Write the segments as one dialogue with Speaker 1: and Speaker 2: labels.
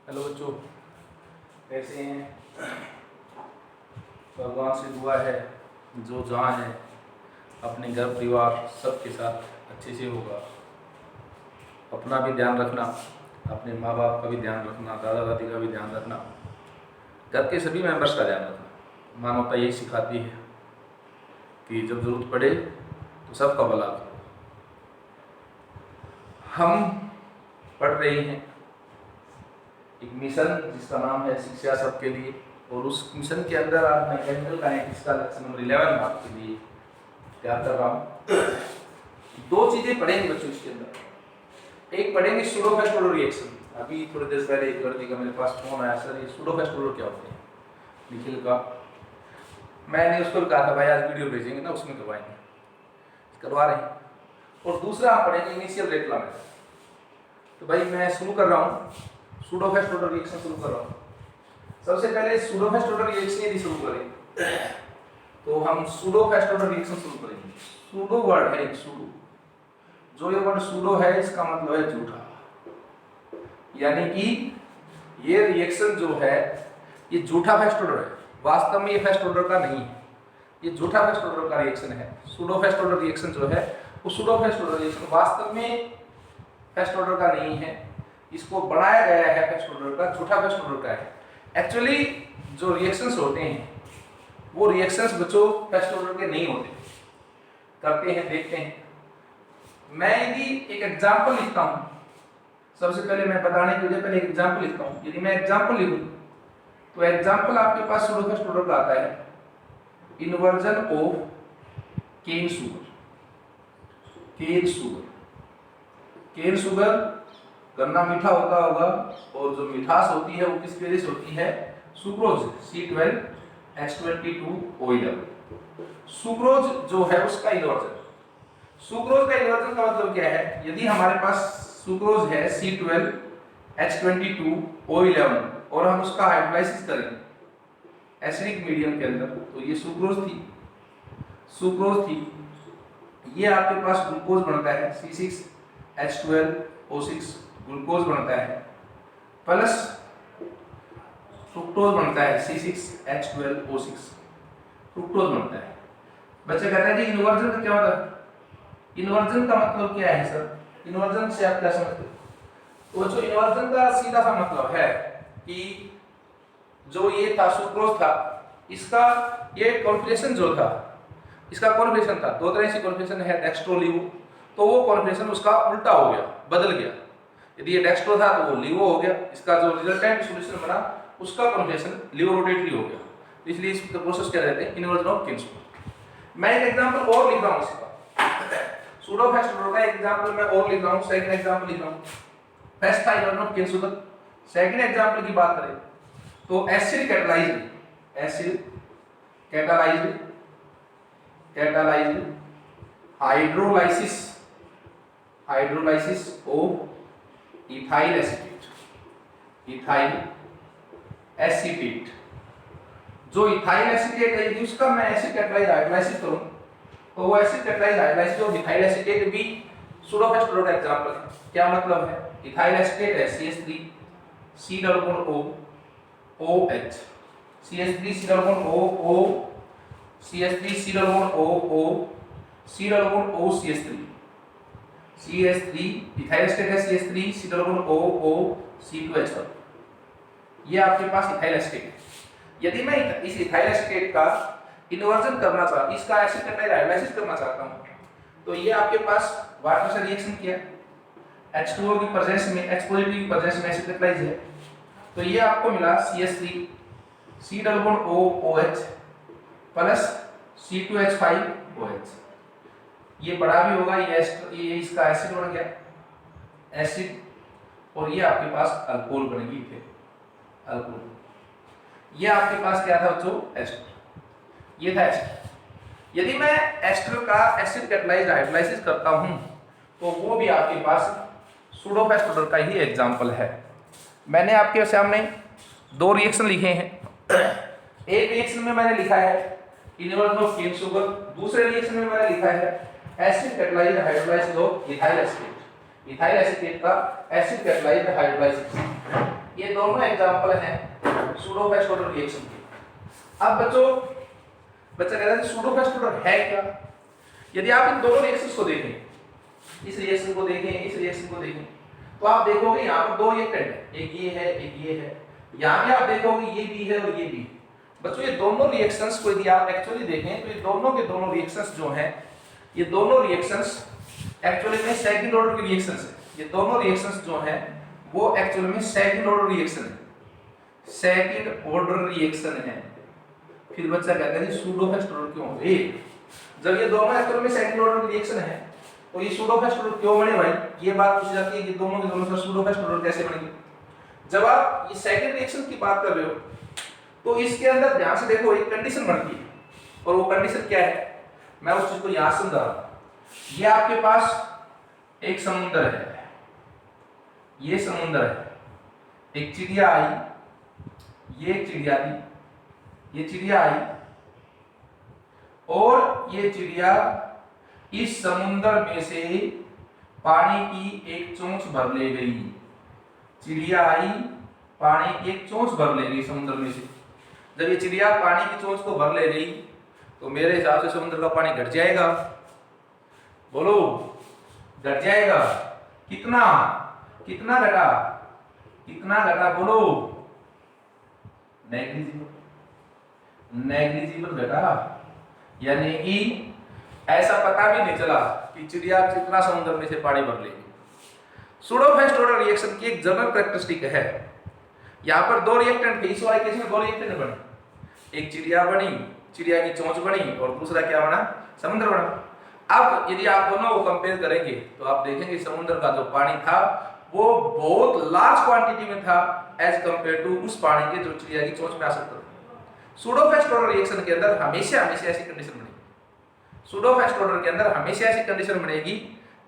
Speaker 1: Hello बच्चों, कैसे हैं? भगवान से दुआ है जो जहाँ है अपने घर परिवार सबके साथ अच्छे से होगा। अपना भी ध्यान रखना, अपने माँ बाप का भी ध्यान रखना, दादा दादी का भी ध्यान रखना, घर के सभी मेंबर्स का ध्यान रखना। मानवता यही सिखाती है कि जब जरूरत पड़े तो सबका भला करो। हम पढ़ रहे हैं एक मिशन जिसका नाम है शिक्षा सबके लिए, और उस मिशन के अंदर आज मैं केमिकल काइनेटिक्स का लेक्चर नंबर 11 आपके लिए तैयार कर रहा हूँ। दो चीजें पढ़ेंगे बच्चों इसके अंदर। एक पढ़ेंगे सूडो फास्ट ऑर्डर रिएक्शन। अभी थोड़ी देर पहले एक लड़की का मेरे पास फोन आया, सर ये सूडो फास्ट ऑर्डर क्या होते हैं, निखिल का। मैंने उसको कहा था भाई आज वीडियो भेजेंगे ना, उसमें करवाएंगे, करवा रहे हैं। और दूसरा आप पढ़ेंगे इनिशियल रेट मेथड। तो भाई मैं शुरू कर रहा हूँ, सूडो फास्ट ऑर्डर रिएक्शन शुरू कर रहा हूँ। सबसे पहले सूडो फास्ट ऑर्डर रिएक्शन यदि शुरू करें तो हम सूडो फास्ट ऑर्डर रिएक्शन शुरू करेंगे। सूडो वर्ड है एक, सूडो, जो ये वर्ड सूडो है इसका मतलब है झूठा, यानी कि ये रिएक्शन जो है ये झूठा फास्ट ऑर्डर है। वास्तव में ये फास्ट ऑर्डर का नहीं है, ये झूठा फास्ट ऑर्डर का रिएक्शन है। सूडो फास्ट ऑर्डर रिएक्शन जो है वो सूडो फास्ट ऑर्डर रिएक्शन वास्तव में फास्ट ऑर्डर का नहीं है, इसको बनाया गया है फास्ट ऑर्डर का, झूठा फास्ट ऑर्डर का है। एक्चुअली जो रिएक्शंस होते हैं वो रिएक्शंस बच्चों फास्ट ऑर्डर के नहीं होते। करते हैं, देखते हैं। मैं यदि एक एग्जांपल लिखता हूं, सबसे पहले मैं बताने के लिए पहले एक एग्जांपल लिखता हूं। यदि मैं एग्जांपल लिखूं तो एग्जांपल आपके पास सूडो फास्ट ऑर्डर का आता है, inversion of cane sugar. Cane sugar, cane sugar गन्ना मीठा होता होगा, और जो मिठास होती है वो किस वजह से होती है? Sucrose, C12H22O11। सुक्रोज जो है उसका इन्वर्जन। सुक्रोज का इन्वर्जन का मतलब क्या है? यदि हमारे पास सुक्रोज है C12H22O11 और हम उसका हाइड्रोलाइसिस करें एसिडिक मीडियम के अंदर, तो ये सुक्रोज थी, सुक्रोज थी। ये आपके पास ग्लूकोज बनता है C6H12O6 ग्लूकोज बनता है, प्लस फ्रुक्टोज बनता है C6H12O6 फ्रुक्टोज बनता है। बच्चे कहते हैं जी इन्वर्जन का क्या मतलब? इन्वर्जन का मतलब क्या है सर? इन्वर्जन से आप क्या समझते हो? तो जो इन्वर्जन का सीधा सा मतलब है कि जो ये था सुक्रोज था, इसका ये कॉन्फिगरेशन जो था, इसका कॉन्फिगरेशन था दो तरह से कॉन्फिगरेशन है, डेक्स्ट्रो लिवो। तो वो कॉन्फिगरेशन उसका उल्टा हो गया, बदल गया। यदि ये डेक्स्ट्रो था तो वो लिवो हो गया, इसका जो रिजल्टेंट सॉल्यूशन बना उसका कॉन्फिगरेशन लिवो रोटेटरी हो गया। इसलिए इस प्रोसेस क्या कहते हैं? Inversion of cane sugar. मैं एक एग्जांपल और लिख रहा हूं इसका, सूडो फास्ट ऑर्डर का एग्जांपल मैं और लिख रहा हूं, सेकंड एग्जांपल लिख रहा हूं। फर्स्ट था inversion of cane sugar, second example की बात करें तो acid catalysed, acid catalysed, catalysed hydrolysis, hydrolysis of ethyl acetate, ethyl acetate. जो इथाइल एसीटेट है यदि उसका मैं एसिड कैटालाइज्ड हाइड्रोलाइसिस करूं तो वो acid catalysed hydrolysis of ethyl acetate भी सूडो फास्ट ऑर्डर का एग्जांपल है। क्या मतलब है? इथाइल एसीटेट है CH3 C double bond O OH, CH3 C double bond O O, CH3 C double bond O O, C double bond O CH3, CH3 ethyl acetate है CH3 C double bond O O C2H1। ये आपके पास ethyl acetate है। यदि मैं इस ethyl acetate का inversion करना चाहता हूं, इसका एसिड कैटालाइज्ड हाइड्रोलाइसिस करना चाहता हूं, तो ये आपके पास वाटर से रिएक्शन किया, H2O की प्रेजेंस में, H पॉजिटिव की प्रेजेंस में एसिड कैटालाइज्ड है, तो ये आपको मिला CH3 C double bond O OH plus C2H5OH। ये बड़ा भी होगा, ये इसका एसिड बन गया, एसिड, और ये आपके पास अल्कोहल बनेगी, फिर अल्कोहल। ये आपके पास क्या था बच्चों? एस्टर, ये था एस्टर। यदि मैं एस्टर का एसिड कैटालाइज्ड हाइड्रोलाइसिस करता हूं तो वो भी आपके पास सूडो फास्ट ऑर्डर का ही एग्जांपल है। मैंने आपके सामने दो रिएक्शन लिखे हैं। एक रिएक्शन में मैंने लिखा है इन्वर्जन ऑफ केन शुगर, दूसरे रिएक्शन में मैंने लिखा है acid catalysed hydrolysis of ethyl acetate, ethyl acetate का एसिड कैटालाइज्ड हाइड्रोलाइसिस। ये दोनों एग्जांपल हैं सूडो फर्स्ट ऑर्डर रिएक्शन के। अब बच्चा कहता है सूडो फर्स्ट ऑर्डर है क्या? यदि आप इन दोनों रिएक्शंस को देखें, इस रिएक्शन को देखें, इस रिएक्शन को देखें, तो आप देखोगे यहाँ पर दो रिएक्टेंट है, एक ये है, एक ये है। यहाँ भी आप देखोगे ये भी है और ये भी। बच्चों ये दोनों रिएक्शंस को यदि आप एक्चुअली देखें तो ये दोनों के दोनों रिएक्शंस जो हैं, ये दोनों रिएक्शंस एक्चुअली में सेकंड ऑर्डर के रिएक्शंस है। ये दोनों रिएक्शंस जो हैं वो एक्चुअली में सेकंड ऑर्डर रिएक्शन है, सेकंड ऑर्डर रिएक्शन है। फिर बच्चा कहता है सूडो फर्स्ट ऑर्डर क्यों हुए? जब ये दोनों एक्चुअली में सेकंड ऑर्डर रिएक्शन है तो ये सूडो फर्स्ट ऑर्डर क्यों बने भाई? ये बात पूछी जाती है कि दोनों के दोनों सूडो फर्स्ट ऑर्डर कैसे बनेंगे? जब आप ये सेकंड रिएक्शन की बात कर रहे हो तो इसके अंदर ध्यान से देखो एक कंडीशन बनती है, और वो कंडीशन क्या है मैं उस चीज को यहां समझा रहा हूं। ये आपके पास एक समुद्र है, ये समुद्र है, एक चिड़िया आई, ये एक चिड़िया थी, ये चिड़िया आई और ये चिड़िया इस समुद्र में से पानी की एक चोंच भर ले गई। चिड़िया आई, पानी की एक चोंच भर ले गई समुद्र में से। जब ये चिड़िया पानी की चोंच को भर ले गई तो मेरे हिसाब से समुद्र का पानी घट जाएगा। बोलो, घट जाएगा। कितना कितना घटा? कितना घटा? बोलो, नेग्लिजिबल, नेग्लिजिबल घटा। यानी कि ऐसा पता भी नहीं चला कि चिड़िया कितना समुद्र में से पानी भर लेगी। सूडो फर्स्ट ऑर्डर रिएक्शन की एक जनरल कैरेक्टरिस्टिक है। यहाँ पर दो रिएक्टेंट थे, इस वाले केस में दो रिएक्टेंट बने, एक चिड़िया बनी, चिड़िया की चोंच बनी, और दूसरा क्या बना? समुद्र बना। अब यदि आप दोनों को कंपेयर करेंगे तो आप देखेंगे समुद्र का जो पानी था वो बहुत लार्ज क्वांटिटी में था एज कंपेयर टू उस पानी के जो चिड़िया की चोंच में आ सकता था। सूडो फर्स्ट ऑर्डर रिएक्शन के अंदर हमेशा हमेशा ऐसी कंडीशन बनेगी। सूडो फर्स्ट ऑर्डर के अंदर हमेशा ऐसी कंडीशन बनेगी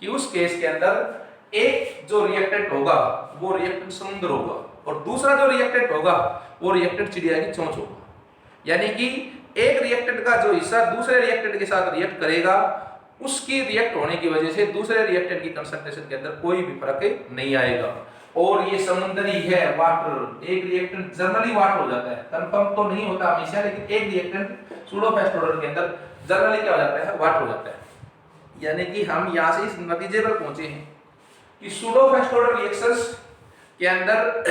Speaker 1: कि उस केस के अंदर एक जो रिएक्टेंट होगा वो रिएक्टेंट समुद्र होगा और दूसरा जो रिएक्टेंट होगा वो रिएक्टेंट चिड़िया की चोंच होगा। यानी कि एक रिएक्टेंट का जो हिस्सा दूसरे रिएक्टेंट के साथ रिएक्ट करेगा, उसकी रिएक्ट होने की वजह से दूसरे रिएक्टेंट की कंसंट्रेशन के अंदर कोई भी फर्क नहीं आएगा। और ये समुद्री है वाटर, एक रिएक्टेंट जनरली वाटर हो जाता है, कंफर्म तो नहीं होता हमेशा, लेकिन एक रिएक्टेंट सूडो फर्स्ट ऑर्डर के अंदर जनरली क्या हो जाता है? वाटर हो जाता है। यानी कि हम यहाँ से इस नतीजे पर पहुंचे हैं कि सूडो फर्स्ट ऑर्डर रिएक्शंस के अंदर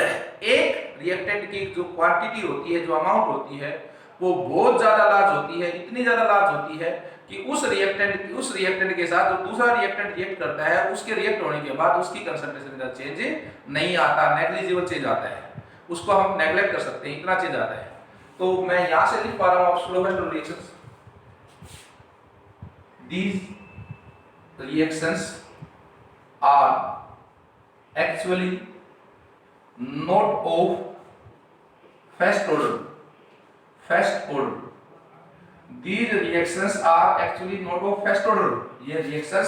Speaker 1: एक रिएक्टेंट की जो क्वांटिटी होती है, जो अमाउंट होती है, वो बहुत ज्यादा लार्ज होती है, इतनी ज्यादा लार्ज होती है कि उस रिएक्टेंट के साथ जो दूसरा रिएक्टेंट रिएक्ट करता है उसके रिएक्ट होने के बाद उसकी कंसंट्रेशन का चेंज नहीं आता, नेग्लिजिबल चेंज आता है, उसको हम नेग्लेक्ट कर सकते हैं, इतना चेंज आता है। तो मैं यहां से लिख पा रहा हूं pseudo first order reactions, these reactions are actually not of first order. These reactions are actually not of first order. ये reactions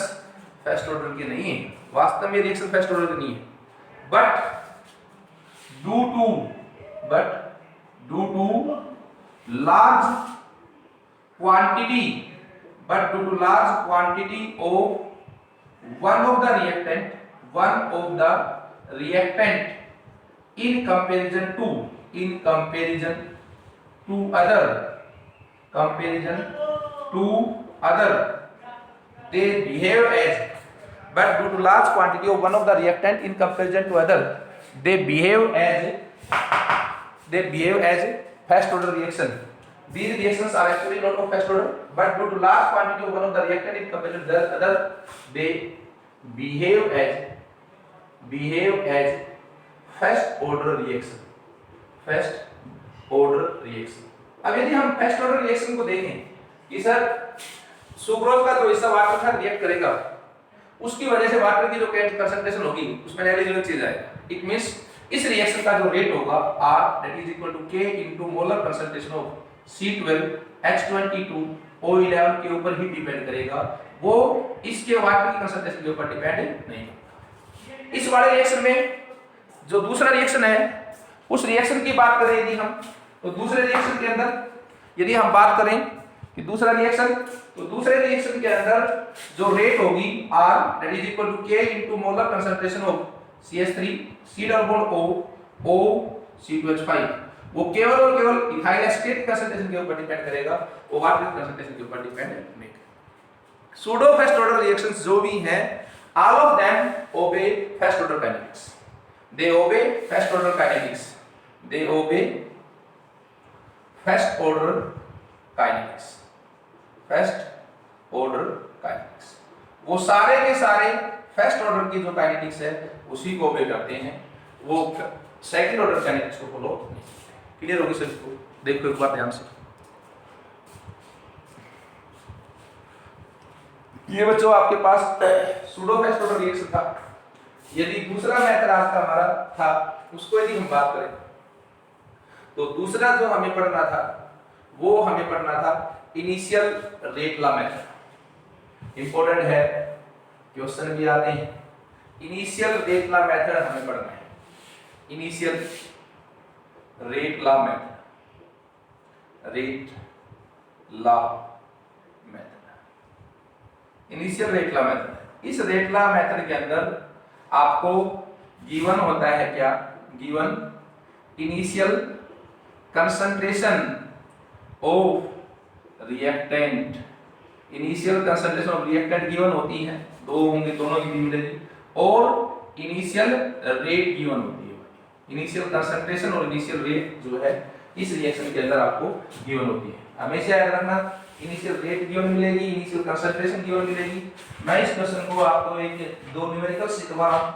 Speaker 1: first order के नहीं है, वास्तव में reaction first order के नहीं है, but due to large quantity of one of the reactant in comparison to other they behave as, but due to large quantity of one of the reactant in comparison to other they behave as first order reaction. These reactions are actually not of first order, but due to large quantity of one of the reactant in comparison to the other they behave as first order reaction. अब यदि हम first order reaction को देखें कि sir sucrose का जो हिस्सा water का रिएक्ट करेगा उसकी वजह से वाटर की जो कंसंट्रेशन होगी उसमें नेग्लिजिबल चेंज आएगा। इट मींस इस रिएक्शन का जो रेट होगा R that is equal to K into molar concentration of C12H22 O11 के ऊपर ही डिपेंड करेगा, वो इसके वाटर की कंसंट्रेशन के ऊपर डिपेंड नहीं। इस वाले रिएक्शन में जो दूसरा रिएक्शन है उस रिएक्शन की बात करें यदि हम, तो दूसरे रिएक्शन के अंदर यदि हम बात करें कि दूसरा रिएक्शन, तो दूसरे रिएक्शन के अंदर जो रेट होगी R that is equal to K into molar concentration of CH3 C double bond O OC2H5, वो केवल और केवल इथाइल एस्टेट कंसंट्रेशन के ऊपर डिपेंड करेगा, OR के कंसंट्रेशन के ऊपर डिपेंड नहीं करेगा। सूडो फर्स्ट ऑर्डर रिएक्शंस जो भी हैं, all of them obey first order kinetics, they obey first order kinetics, they obey first order kinetics, first order kinetics. वो सारे के सारे फर्स्ट ऑर्डर की जो काइनेटिक्स है उसी को ओबे करते हैं, वो सेकंड ऑर्डर काइनेटिक्स को फॉलो नहीं करते। क्लियर होगी सर? इसको देखो एक बार ध्यान से। ये बच्चों आपके पास सूडो फर्स्ट ऑर्डर रिएक्शन था। यदि दूसरा मेथड आपका हमारा था, उसको यदि हम बात करें तो दूसरा जो हमें पढ़ना था वो हमें पढ़ना था initial rate law method. Important है, क्वेश्चन भी आते हैं। इनिशियल रेट लॉ मेथड हमें पढ़ना है, initial rate law method, rate law method, initial rate law method. इस रेट लॉ मेथड के अंदर आपको गिवन होता है क्या? Given initial concentration of reactant, initial concentration of reactant given होती है, दो होंगे, दोनों की मिलेगी, और इनिशियल रेट गिवन होती है। इनिशियल कंसंट्रेशन और इनिशियल रेट जो है इस रिएक्शन के अंदर आपको गिवन होती है। हमेशा याद रखना, इनिशियल रेट गिवन मिलेगी, इनिशियल कंसंट्रेशन गिवन मिलेगी। मैं इस क्वेश्चन को आपको एक दो न्यूमेरिकल सिखवा रहा हूं,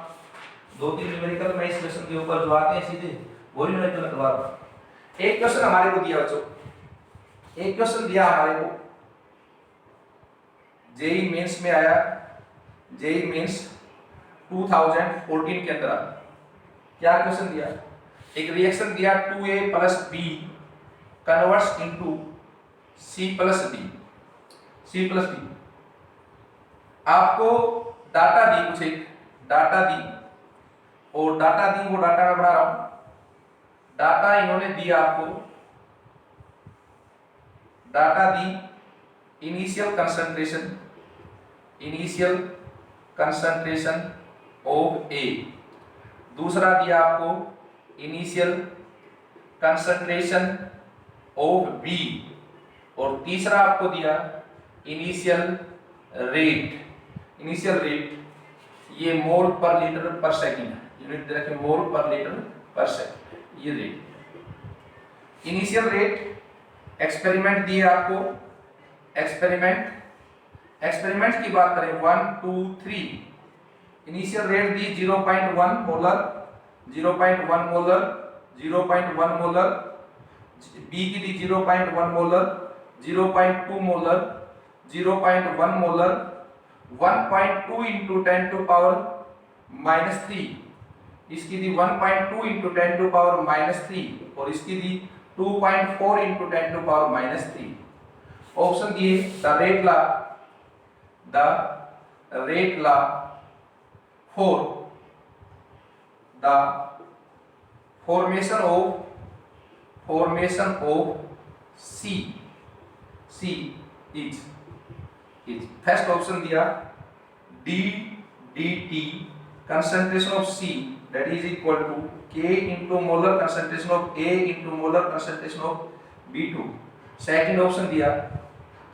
Speaker 1: दो तीन न्यूमेरिकल मैं इस क्वेश्चन के ऊपर जो आते हैं सीधे वही न्यूमेरिकल करवा रहा हूं। एक क्वेश्चन हमारे को दिया बच्चों, एक क्वेश्चन दिया हमारे को, जेई मेंस में आया, जेई मेंस 2014 के अंदर आया। क्या क्वेश्चन दिया? एक रिएक्शन दिया 2A + B converts into C + D, C + D। आपको डाटा दी, कुछ एक डाटा दी, और डाटा दी, वो डाटा मैं बना रहा हूं। डाटा इन्होंने दिया आपको, data the initial concentration, initial concentration of A, दूसरा दिया आपको इनिशियल कंसंट्रेशन ऑफ B, और तीसरा आपको दिया इनिशियल रेट। इनिशियल रेट ये मोल पर लीटर पर सेकंड है, यूनिट दे रखे मोल पर लीटर पर सेकंड, ये रेट। इनिशियल रेट एक्सपेरिमेंट दिए आपको, एक्सपेरिमेंट की बात करें 1 2 3, इनिशियल रेट दी 0.1 मोलर, 0.1 मोलर, 0.1 मोलर, बी की दी 0.1 मोलर, 0.2 मोलर, 0.1 मोलर, 1.2 × 10⁻³ इसकी दी 1.2 × 10⁻³ और इसकी दी 2.4 × 10⁻³ ऑप्शन दिए the rate law for the formation of C is first option दिया dt concentration of C that is equal to K into molar concentration of A into molar concentration of B2। second option दिया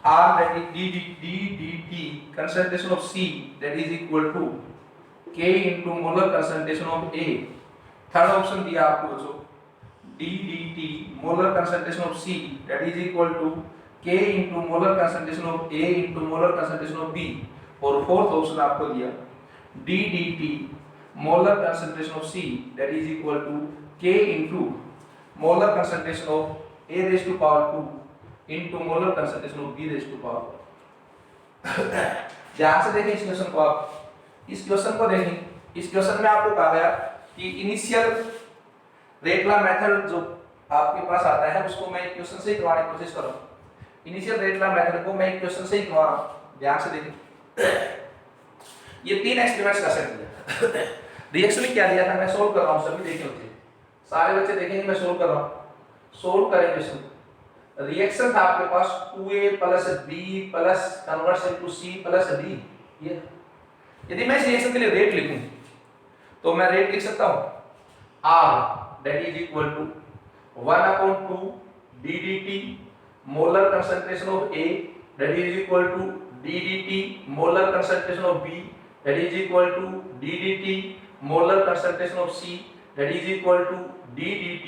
Speaker 1: R that is dt concentration of C that is equal to K into molar concentration of A। Third option दिया आपको बच्चों dt molar concentration of C that is equal to K into molar concentration of A into molar concentration of B। और fourth option आपको दिया dt molar concentration of C that is equal to K into molar concentration of A raised to power 2 into molar concentration of B raised to power 2। ध्यान से देखें इस question को, आप इस क्वेश्चन को देखें। इस क्वेश्चन में आपको कहा गया कि इनिशियल रेट लॉ मेथड जो आपके पास आता है उसको मैं एक क्वेश्चन से ही करवाने की कोशिश कर रहा हूं। इनिशियल रेट लॉ मेथड को मैं एक क्वेश्चन से ही करवा रहा हूं, ध्यान से देखें। ये तीन एक्सपेरिमेंट्स का सेट दिया, रिएक्शन में क्या दिया था मैं सोल्व कर रहा हूं, सभी देखें उसे, सारे बच्चे देखेंगे मैं सोल्व कर रहा हूं। सोल्व करें क्वेश्चन। रिएक्शन था आपके पास 2A + B + converts into C + D। ये यदि मैं इस रिएक्शन के लिए रेट लिखूं तो मैं रेट लिख सकता हूं R that is equal to 1/2 DDT molar concentration of A that is equal to DDT molar concentration of B that is equal to DDT molar concentration of C that is equal to DDT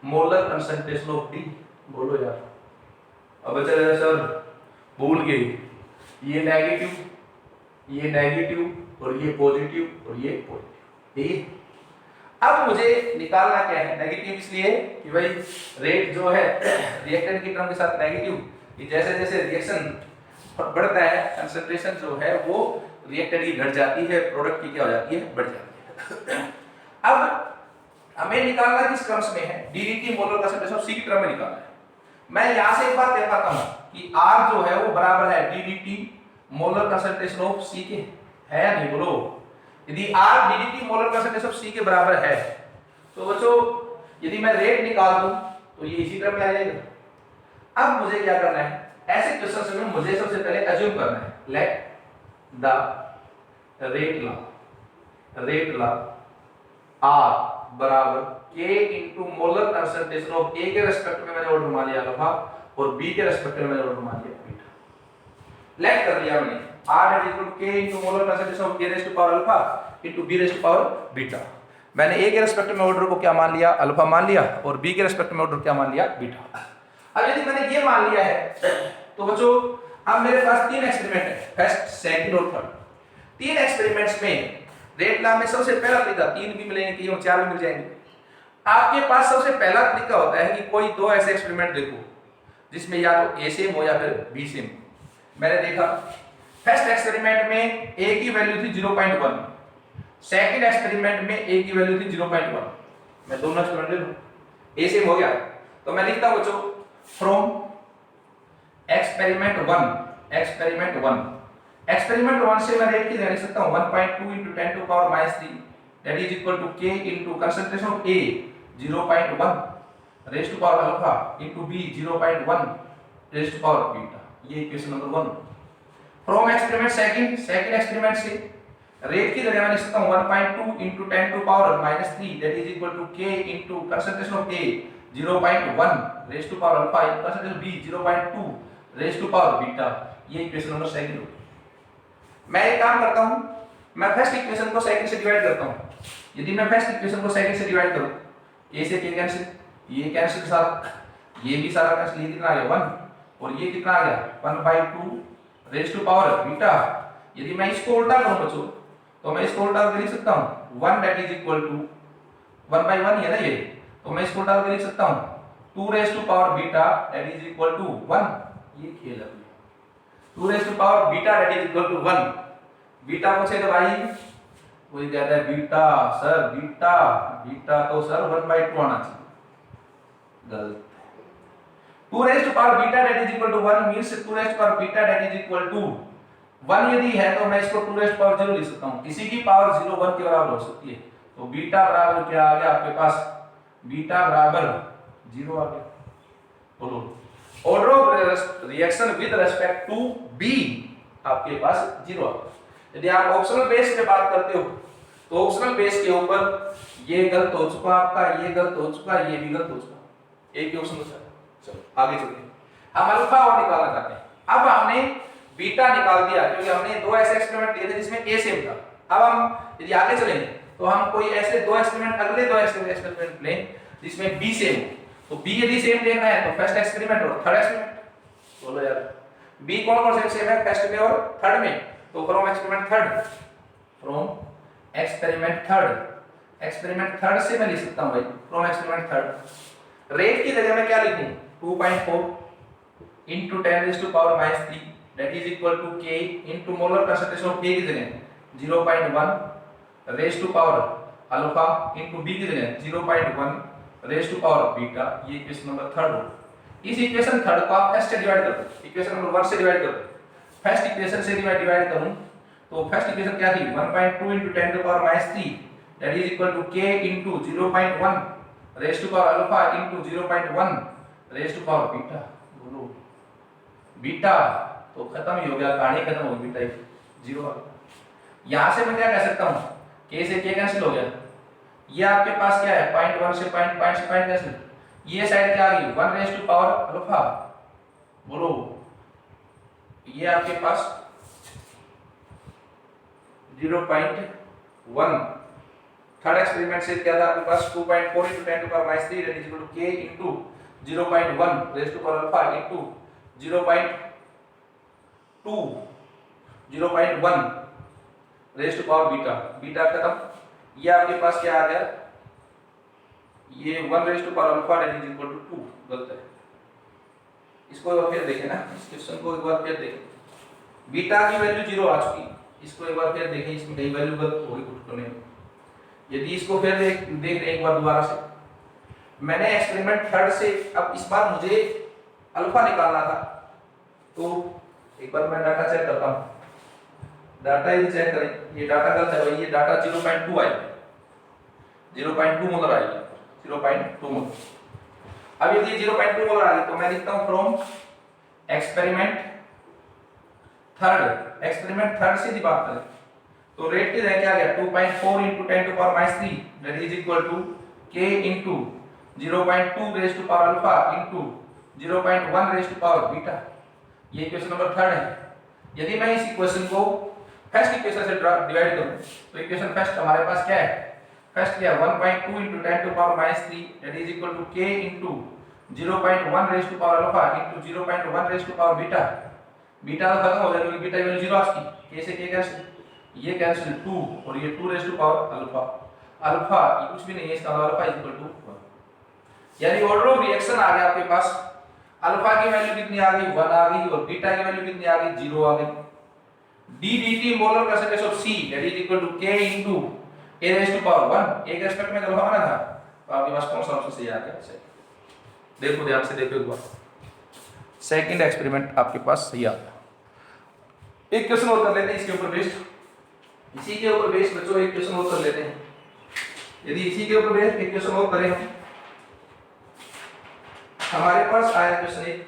Speaker 1: molar concentration of D। बोलो यार, अब चले sir भूल गए, ये negative और ये positive और ये पॉजिटिव, ठीक है। अब मुझे निकालना क्या है, नेगेटिव इसलिए कि भाई रेट जो है रिएक्टेंट की टर्म के साथ नेगेटिव, कि जैसे जैसे रिएक्शन बढ़ता है कंसंट्रेशन जो है वो रिएक्टेंट की घट जाती है, प्रोडक्ट की क्या हो जाती है, बढ़ जाती है। अब हमें निकालना किस टर्म्स में है, DDT molar concentration of C की टर्म में निकालना है। मैं यहां से एक बात कह पाता हूं कि R जो है वो बराबर है DDT molar concentration of C के, है या नहीं बोलो। यदि R DDT molar concentration of C के बराबर है तो बच्चों यदि मैं रेट निकाल दूं तो ये इसी टर्म में आ जाएगा। अब मुझे क्या करना है, ऐसे क्वेश्चंस में मुझे सबसे पहले अज्यूम करना है, late the rate law R बराबर K into molar concentration of A के रेस्पेक्ट में मैंने ऑर्डर मान लिया अल्फा और B के रेस्पेक्ट में मैंने ऑर्डर मान लिया बीटा। लेट कर लिया मैंने R is equal to K into molar concentration of A raise to power alpha into B raise to power beta. मैंने A के रेस्पेक्ट में ऑर्डर को क्या मान लिया, अल्फा मान लिया, और B के रेस्पेक्ट में ऑर्डर क्या मान लिया, बीटा। अब यदि मैंने ये मान लिया है तो बच्चों अब मेरे पास तीन एक्सपेरिमेंट है, फर्स्ट सेकंड और थर्ड। तीन एक्सपेरिमेंट्स में रेट लॉ में सबसे पहला तरीका, तीन भी मिलेंगे कि और चार भी मिल जाएंगे। आपके पास सबसे पहला तरीका होता है कि कोई दो ऐसे एक्सपेरिमेंट देखो जिसमें या तो A सेम हो या फिर B सेम। मैंने देखा फर्स्ट एक्सपेरिमेंट में A की वैल्यू थी 0.1, सेकंड एक्सपेरिमेंट में A की वैल्यू थी 0.1। मैं दोनों एक्सपेरिमेंट ले लूं, A सेम हो गया तो मैं लिखता हूं बच्चों फ्रॉम एक्सपेरिमेंट 1 से मैं रेट की लिख सकता हूं 1.2 into 10 to power minus 3 that is equal to K into concentration of A 0.1 raised to power alpha into B 0.1 raised to power beta। ये equation number 1। From experiment second experiment से rate की जगह मैं लिख सकता हूं 1.2 into 10 to power minus 3 that is equal to K into concentration of A 0.1 raised to power alpha into concentration of B 0.2 raised to power beta। ये equation number second. मैं एक काम करता हूं, मैं फर्स्ट इक्वेशन को सेकंड से divide करता हूं। यदि मैं फर्स्ट इक्वेशन को सेकंड से डिवाइड करूं, a से k कैंसिल, ये कैंसिल सारा, ये भी सारा कैंसिल, ये कितना आ गया 1 और ये कितना आ गया 1/2 रेज़ टू पावर बीटा। यदि मैं इसको उल्टा करूं बच्चों तो मैं इसको उल्टा करके लिख सकता हूं 1 दैट इज इक्वल टू 1/1 है ना ये, तो मैं इसको उल्टा करके लिख सकता हूं 2 raise to power beta that is equal to 1। ये खेल है 2 raise to power beta that is equal to 1। Beta पूछे तो भाई कोई कहता है बीटा सर बीटा तो सर 1/2 आना चाहिए, गलत। 2 raise to power beta that is equal to 1 means 2 raise to power beta that is equal to 1 यदि है तो मैं इसको 2 रेज़ टू पावर 0 लिख सकता हूं, किसी की पावर 0 1 के बराबर हो सकती है। तो बीटा बराबर क्या आ गया आपके पास, बीटा बराबर 0 आ गया। बोलो order of reaction with respect to B आपके पास 0 आ गया। यदि आप ऑप्शनल बेस पे बात करते हो तो ऑप्शनल बेस के ऊपर ये गलत हो चुका आपका, ये गलत हो चुका, ये भी गलत हो चुका, एक ही ऑप्शन बचा। चलो आगे चलते हैं, हम अल्फा और निकालना चाहते हैं। अब हमने बीटा निकाल दिया क्योंकि हमने दो ऐसे एक्सपेरिमेंट लिए थे जिसमें A सेम था। अब हम यदि आगे चलेंगे तो हम कोई ऐसे दो एक्सपेरिमेंट अगले दो एक्सपेरिमेंट लें जिसमें B सेम हो। तो B यदि सेम देखना है तो फर्स्ट एक्सपेरिमेंट और थर्ड एक्सपेरिमेंट। बोलो यार B कौन से सेम है फर्स्ट में और थर्ड में, तो फ्रॉम एक्सपेरिमेंट थर्ड से मैं लिख सकता हूं भाई फ्रॉम एक्सपेरिमेंट थर्ड। रेट की जगह मैं क्या लिखूं 2.4 into 10 raised to power minus 3 that is equal to K into molar concentration of A की जगह 0.1 raised to power alpha into B की जगह 0.1 raised to power beta। ये इक्वेशन नंबर थर्ड हो। इस इक्वेशन थर्ड को आप फर्स्ट से डिवाइड कर दो, इक्वेशन नंबर 1 से डिवाइड कर दो। फर्स्ट इक्वेशन से डिवाइड करूं तो फर्स्ट इक्वेशन क्या थी 1.2 into 10 to power minus 3 that is equal to K into 0.1 raised to power alpha into 0.1 raised to power beta। बोलो बीटा तो खत्म ही हो गया, कहानी खत्म हो गई, बीटा 0 आ गया। यहां से मैं क्या कह सकता हूं K से K कैंसिल हो गया, ये आपके पास क्या है, 0.1 से पॉइंट से पॉइंट कैंसिल, ये साइड क्या आ गई 1 रेज़ टू पावर अल्फा, बोलो ये आपके पास 0.1। थर्ड एक्सपेरिमेंट से क्या था आपके पास 2.4 into 10 to power minus 3 that is equal to k into 0.1 raised to power alpha into 0.2 0.1 raised to power beta, beta खत्म। ये आपके पास क्या आ गया, ये 1 raised to power alpha that is equal to 2, गलत है। इसको एक बार फिर देखें ना, इस क्वेश्चन को एक बार फिर देखें, बीटा की वैल्यू 0 आ चुकी, इसको एक बार फिर देखें, इसमें कई वैल्यू गलत होगी कुछ करने में। यदि इसको फिर देख रहे एक बार दोबारा से, मैंने एक्सपेरिमेंट थर्ड से, अब इस बार मुझे अल्फा निकालना था, तो एक बार मैं डाटा चेक करता हूँ, डाटा यदि चेक करें, ये डाटा गलत है भाई, ये डाटा 0.2 आई, 0.2 मोलर आई, 0.2 मोलर। अब यदि 0.2 मोलर आ गई तो मैं लिखता हूँ from experiment third, experiment third से यदि बात करें तो रेट की जगह क्या आ गया 2.4 into 10 to power minus 3 that is equal to k into 0.2 raised to power alpha into 0.1 raised to power beta। ये इक्वेशन नंबर थर्ड है। यदि मैं इस इक्वेशन को फर्स्ट इक्वेशन से डिवाइड करूं तो इक्वेशन फर्स्ट हमारे पास क्या है, फर्स्ट क्या है 1.2 into 10 to power minus 3 that is equal to k into 0.1 raised to power alpha into 0.1 raised to power beta। Beta तो खत्म हो गया क्योंकि बीटा की वैल्यू 0 आ चुकी, k से k कैंसिल, ये कैंसिल 2 और ये 2 raise to power alpha, alpha ये कुछ भी नहीं है, इसका अल्फा इज इक्वल टू 1। यानी ऑर्डर ऑफ रिएक्शन आ गया आपके पास, अल्फा की वैल्यू कितनी आ गई 1 आ गई और बीटा की वैल्यू कितनी आ गई 0 आ गई। d dt molar percentage of c that is equal to k into a raise to power 1, एक एस्पेक्ट में अल्फा बना था, तो आपके पास कौन सा ऑप्शन सही आ गया, देखो ध्यान से देखो एक बार, सेकंड एक्सपेरिमेंट आपके पास सही आ गया। एक क्वेश्चन और कर लेते हैं इसके ऊपर बेस्ड, इसी के ऊपर बेस्ड बच्चों एक क्वेश्चन और कर लेते हैं। यदि इसी के ऊपर बेस्ड एक क्वेश्चन और करें हम, हमारे पास आया क्वेश्चन एक,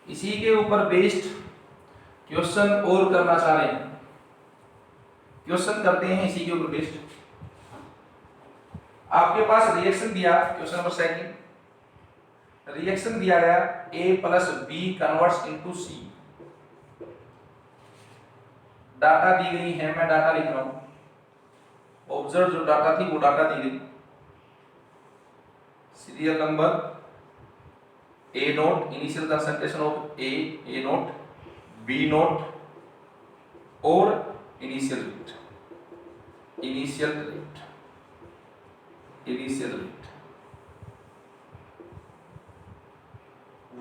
Speaker 1: इसी के ऊपर बेस्ड क्वेश्चन और करना चाह रहे हैं, क्वेश्चन करते हैं इसी के ऊपर बेस्ड। आपके पास रिएक्शन दिया, क्वेश्चन नंबर सेकंड, रिएक्शन दिया गया a plus b converts into c, data दी गई है, मैं डाटा लिख रहा हूं, ऑब्जर्व जो डाटा थी वो डाटा दी गई, serial number a nought, initial concentration of a nought, b nought और initial rate, initial rate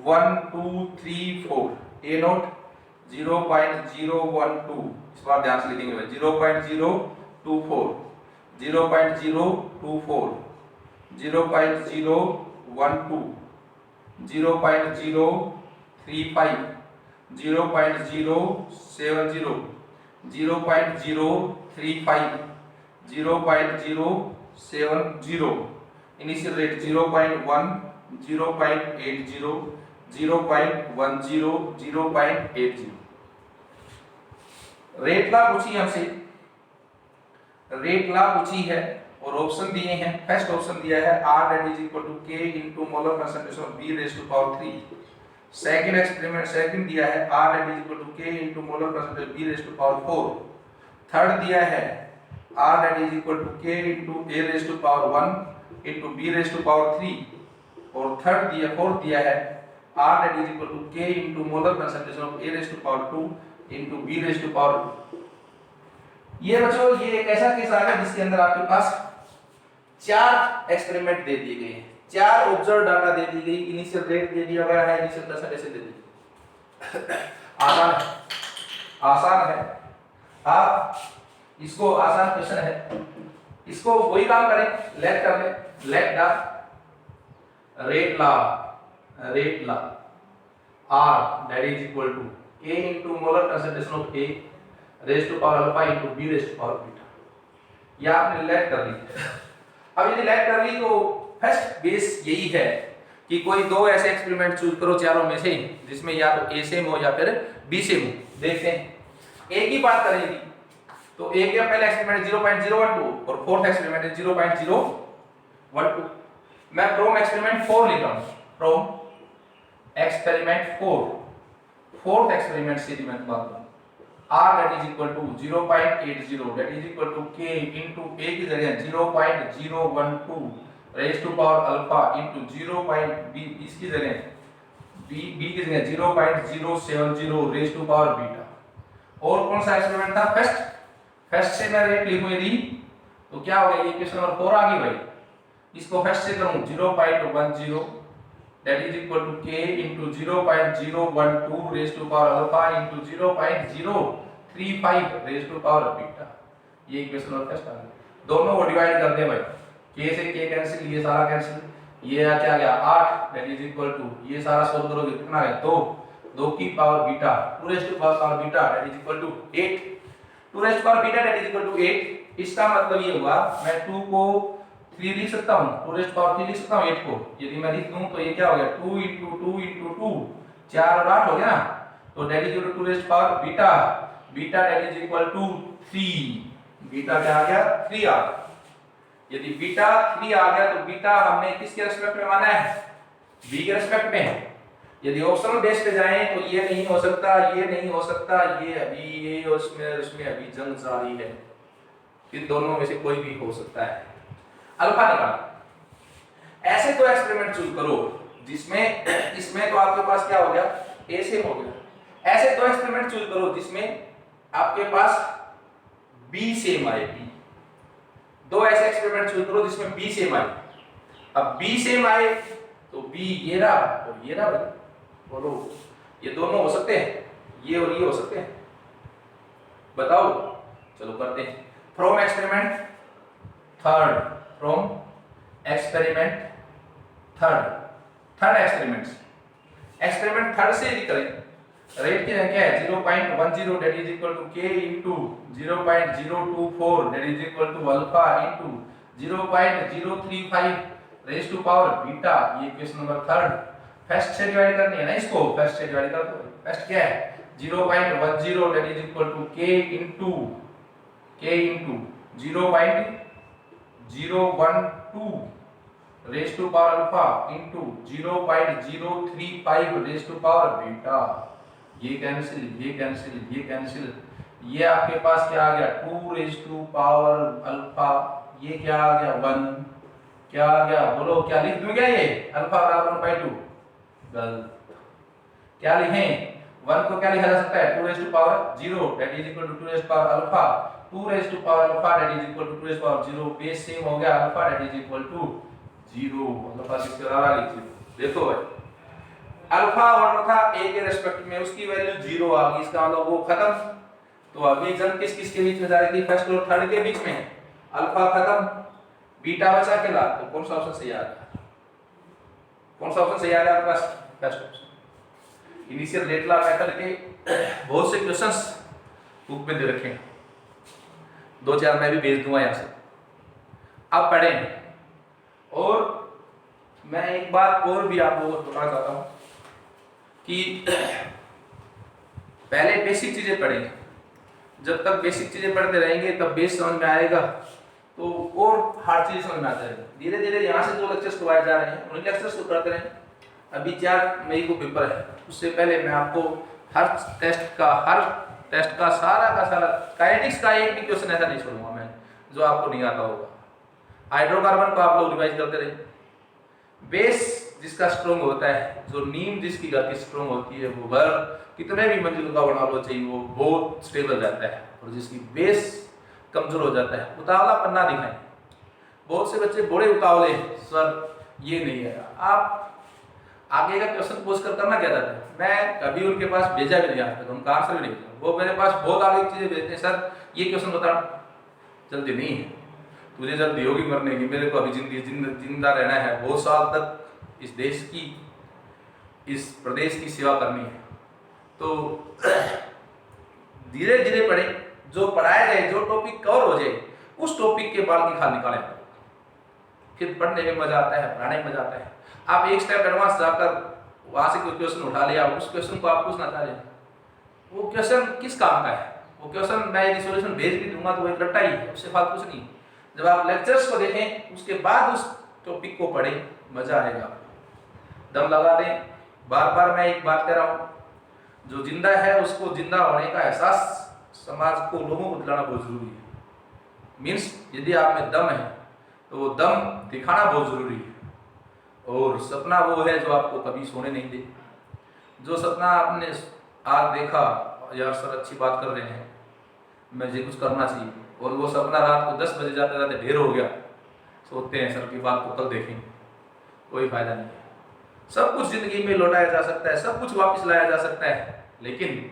Speaker 1: 1 2 3 4, a nought 0.012, इस बार ध्यान से लिखेंगे भाई 0.024, 0.024, 0.012, 0.035, 0.070, 0.035, 0.070, इनिशियल रेट 0.1, 0.80, 0.10, 0.80। रेट ला पूछी हमसे, रेट ला पूछी है और ऑप्शन दिए हैं, फर्स्ट ऑप्शन दिया है R that is equal to K into molar concentration of B raised to power 3, second experiment second दिया है R that is equal to K into molar concentration of B raised to power 4, third दिया है R that is equal to K into A raised to power 1 into B raised to power 3 और fourth दिया है R that is equal to K into molar concentration of A raised to power 2 into B raised to power 2। ये बच्चों ये एक ऐसा case आ गया जिसके अंदर आपके पास 4 एक्सपेरिमेंट दे दिए गए हैं, 4 ऑब्जर्व डाटा दे दी गई, इनिशियल रेट दे दिया गया है, इनिशियल कंसंट्रेशन दे दी। आसान है, आप इसको आसान क्वेश्चन है, इसको वही काम करें, लेट कर ले, let the rate law R that is equal to A into molar concentration of A raised to power alpha into B raised to power beta। ये आपने लेट कर ली। अब यदि लेट कर ली तो फर्स्ट बेस यही है कि कोई दो ऐसे एक्सपेरिमेंट चूज करो चारों में से जिसमें या तो ए सेम हो या फिर बी सेम हो। देखते हैं ए की बात करेंगे तो ए का पहला एक्सपेरिमेंट 0.012 और फोर्थ एक्सपेरिमेंट है 0.012। मैं फ्रॉम एक्सपेरिमेंट 4 लिख रहा हूं, फ्रॉम एक्सपेरिमेंट 4, फोर्थ एक्सपेरिमेंट से मैं बात करूं r that is equal to 0.80 that is equal to k into a की जगह 0.012 raised to power alpha into 0. b इसकी जगह b की जगह 0.070 raised to power बीटा। और कौन सा एक्सपेरिमेंट था? फर्स्ट से मैं रेट लिखूं यदि तो क्या हो गया, ये क्वेश्चन नंबर 4 आ गई भाई। इसको फर्स्ट से करूं 0.10 that is equal to k into 0.012 raised to power alpha into 0.035 raised to power beta। ये इक्वेशन और फर्स्ट आ गया। दोनों को डिवाइड कर दे भाई, k से k कैंसिल, ये सारा कैंसिल, ये क्या आ गया 8 that is equal to ये सारा सोल्व करोगे कितना है 2 की power beta 2 raised to power beta that is equal to 8 2 raised to power beta that is equal to 8। इसका मतलब ये हुआ मैं 2 को 3 लिख सकता हूं, 2 raised to power 3 लिख सकता हूं 8 को। यदि मैं लिख दूं तो ये क्या हो गया 2 into 2 into 2 4 और 8 हो गया ना, तो that is equal to 2 raised to power beta that is equal to 3। Beta क्या आ गया 3 आ गया। यदि बीटा 3 आ गया तो बीटा हमने किसके रिस्पेक्ट में माना है? बी के रिस्पेक्ट में। यदि ऑप्शनल बेस पे जाएं तो ये नहीं हो सकता, ये नहीं हो सकता, ये अभी ये उसमें अभी जंग जारी है, इन दोनों में से कोई भी हो सकता है। अल्फा निकाल। ऐसे दो एक्सपेरिमेंट चूज करो जिसमें इसमें तो आपके पास क्या हो गया ए सेम हो गया। ऐसे दो एक्सपेरिमेंट चूज करो जिसमें आपके पास बी सेम आए, बी। दो ऐसे एक्सपेरिमेंट चूज करो जिसमें बी सेम आए। अब बी सेम आए तो बी ये रहा और ये रहा, बोलो ये दोनों हो सकते हैं, ये और ये हो सकते हैं, बताओ। चलो करते हैं। From experiment third, from experiment third experiment third से यदि करें रेट की क्या है 0.10 that is equal to k into 0.024 that is equal to alpha into 0.035 raised to power beta. ये क्वेश्चन नंबर थर्ड। फर्स्ट से डिवाइड करनी है ना, इसको फर्स्ट से डिवाइड कर दो। फर्स्ट क्या है 0.10 that is equal to k into 0.012 raised to power alpha into 0.035 raised to power beta. ये कैंसिल, ये कैंसिल, ये कैंसिल, ये आपके पास क्या आ गया 2 raised to power अल्फा, ये क्या आ गया 1, क्या आ गया बोलो, क्या लिख दूं क्या ये अल्फा बराबर 1/2? गलत। क्या लिखें 1 को क्या लिखा जा सकता है 2 raised to power 0 that is equal to 2 raised to power alpha, 2 raised to power alpha that is equal to 2 raised to power 0। Base same हो गया alpha that is equal to 0। Alpha किसके बराबर आ गई? देखो भाई अल्फा ऑर्डर था a के respect में, उसकी वैल्यू 0 आ गई, इसका मतलब वो खत्म। तो अभी जंग किस किसके बीच में जा रही थी? फर्स्ट और थर्ड के बीच में। अल्फा खत्म, बीटा बचा के ला, तो कौन सा ऑप्शन सही आ रहा है? कौन सा ऑप्शन सही आ रहा है आपके पास? First option. इनिशियल डेटला मेथड के बहुत से क्वेश्चंस बुक में दे रखे हैं, 2-4 मैं भी भेज दूंगा यहां से, अब पढ़ें। और मैं एक बात और भी आप लोगों को बताना चाहता हूं कि पहले बेसिक चीजें पढ़ेंगे, जब तक बेसिक चीजें पढ़ते रहेंगे तब बेस समझ में आएगा, तो और हार्ड चीजें समझ में आते रहेंगे। धीरे धीरे यहाँ से जो लेक्चर्स करवाए जा रहे हैं उन लेक्चर्स को करते रहें। अभी 4 मई को पेपर है, उससे पहले मैं आपको हर टेस्ट का सारा काइनेटिक्स का एक भी क्वेश्चन ऐसा नहीं छोड़ूंगा मैं जो आपको नहीं आता होगा। हाइड्रोकार्बन को आप लोग रिवाइज करते रहे। बेस जिसका स्ट्रॉन्ग होता है, जो नीम जिसकी गति स्ट्रॉन्ग होती है, वो घर कितने भी मंजिलों का बना लो चाहिए वो बहुत स्टेबल रहता है। और जिसकी बेस कमजोर हो जाता है, उतावला पन्ना दिखाएं। बहुत से बच्चे बड़े उतावले, सर ये नहीं है। आप आगे का क्वेश्चन पूछ कर करना क्या चाहते हैं? मैं कभी उनके पास भेजा भी नहीं, आता उनका आंसर भी नहीं भेजा। वो मेरे पास बहुत आगे चीजें भेजते हैं, सर ये क्वेश्चन बता। जल्दी नहीं है, तुझे जल्दी होगी मरने की, मेरे को अभी जिंदा रहना है, बहुत साल तक इस देश की, इस प्रदेश की सेवा करनी है। तो धीरे धीरे पढ़ें, जो पढ़ाया जाए, जो टॉपिक कवर हो जाए उस टॉपिक के बाल की खाल निकालें। फिर पढ़ने में मजा आता है, पढ़ाने में मजा आता है। आप एक स्टेप एडवांस जाकर वहां से कोई क्वेश्चन उठा लिया, उस क्वेश्चन को आप पूछना चाह रहे हैं, वो क्वेश्चन किस काम का है? वो क्वेश्चन मैं यदि सॉल्यूशन भेज भी दूंगा तो वो एक रट्टा ही है, उससे फालतू कुछ नहीं। जब आप लेक्चर्स को देखें उसके बाद उस टॉपिक को पढ़ें, मजा आएगा, दम लगा दें। बार बार मैं एक बात कह रहा हूँ, जो जिंदा है उसको जिंदा होने का एहसास समाज को, लोगों को दिलाना बहुत जरूरी है। मीन्स यदि आप में दम है तो वो दम दिखाना बहुत जरूरी है। और सपना वो है जो आपको कभी सोने नहीं दे। जो सपना आपने आज देखा, यार सर अच्छी बात कर रहे हैं, मुझे कुछ करना चाहिए, और वो सपना रात को 10 बजे जाते जाते ढेर हो गया, सोते हैं सर की बात को कल देखेंगे, कोई फायदा नहीं है। सब कुछ जिंदगी में लौटाया जा सकता है, सब कुछ वापस लाया जा सकता है, लेकिन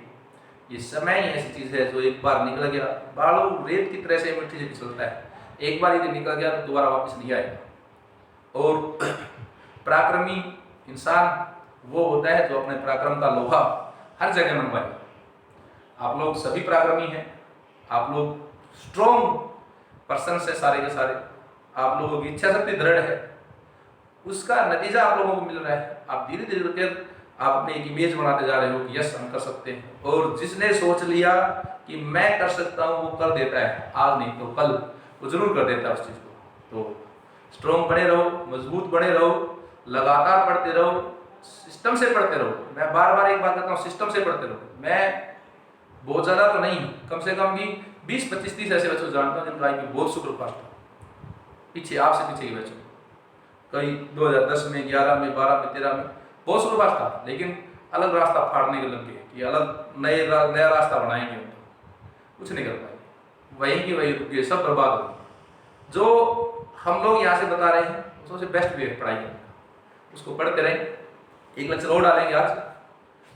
Speaker 1: ये समय ही ऐसी चीज है जो एक बार निकल गया, बालू रेत की तरह से मिट्टी से फिसलता है, एक बार यदि निकल गया तो दोबारा वापस नहीं आएगा। और पराक्रमी इंसान वो होता है जो अपने पराक्रम का लोहा हर जगह मनवाए। आप लोग सभी पराक्रमी हैं, आप लोग स्ट्रॉन्ग पर्सन है सारे के सारे, आप लोगों की इच्छा शक्ति दृढ़ है, उसका नतीजा आप लोगों को मिल रहा है। आप धीरे धीरे करके आप अपने एक इमेज बनाते जा रहे हो कि यस हम कर सकते हैं। और जिसने सोच लिया कि मैं कर सकता हूँ वो कर देता है, आज नहीं तो कल वो जरूर कर देता है उस चीज को। तो स्ट्रॉन्ग बने रहो, मजबूत बने रहो, लगातार पढ़ते रहो, सिस्टम से पढ़ते रहो। मैं बार बार एक बात कहता हूँ, सिस्टम से पढ़ते रहो। मैं बहुत ज्यादा तो नहीं, कम से कम भी 20, 25, 30 ऐसे बच्चों जानता हूँ जिनका IQ बहुत सुपर फास्ट था, पीछे आपसे पीछे के बच्चों, कई 2010 में, 11 में, 12 में, 13 में बहुत सुपर फास्ट था, लेकिन अलग रास्ता फाड़ने के लग गए कि अलग नया रास्ता बनाएंगे, तो कुछ नहीं कर पाए, वहीं की वही रुक गए, सब बर्बाद हो गए। जो हम लोग यहाँ से बता रहे हैं वो सबसे बेस्ट वे है पढ़ाई करने का, उसको पढ़ते रहें। एक लेक्चर और डालेंगे आज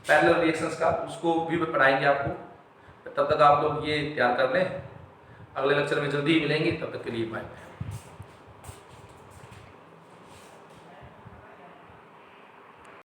Speaker 1: पैरेलल रिएक्शंस का, उसको भी पढ़ाएंगे आपको। तब तक आप लोग ये तैयार कर लें, अगले लेक्चर में जल्दी ही मिलेंगे, तब तक के लिए बाय।